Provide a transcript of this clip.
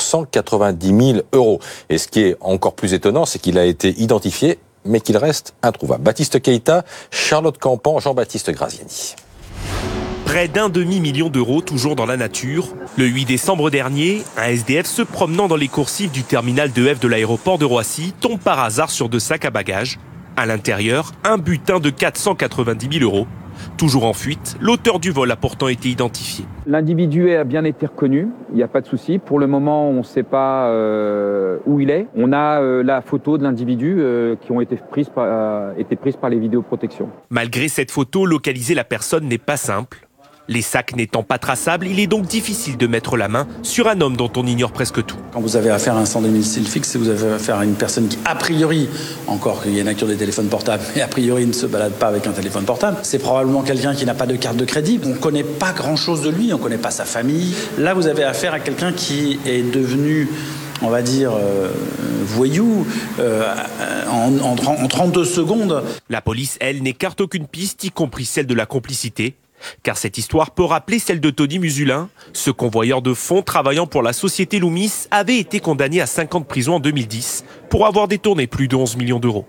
290 000 euros. Et ce qui est encore plus étonnant, c'est qu'il a été identifié, mais qu'il reste introuvable. Baptiste Keïta, Charlotte Campan, Jean-Baptiste Graziani. Près d'1 demi-million d'euros toujours dans la nature. Le 8 décembre dernier, un SDF se promenant dans les coursives du terminal de F de l'aéroport de Roissy tombe par hasard sur 2 sacs à bagages. À l'intérieur, un butin de 490 000 euros. Toujours en fuite, l'auteur du vol a pourtant été identifié. L'individu a bien été reconnu, il n'y a pas de souci. Pour le moment, on ne sait pas où il est. On a la photo de l'individu qui ont été prises par les vidéoprotections. Malgré cette photo, localiser la personne n'est pas simple. Les sacs n'étant pas traçables, il est donc difficile de mettre la main sur un homme dont on ignore presque tout. Quand vous avez affaire à un sans domicile fixe, vous avez affaire à une personne qui, a priori, encore qu'il y ait nature des téléphones portables, mais a priori ne se balade pas avec un téléphone portable. C'est probablement quelqu'un qui n'a pas de carte de crédit. On ne connaît pas grand-chose de lui, on ne connaît pas sa famille. Là, vous avez affaire à quelqu'un qui est devenu, on va dire, voyou en 32 secondes. La police, elle, n'écarte aucune piste, y compris celle de la complicité. Car cette histoire peut rappeler celle de Tony Musulin. Ce convoyeur de fonds travaillant pour la société Loomis avait été condamné à 5 ans de prison en 2010 pour avoir détourné plus de 11 millions d'euros.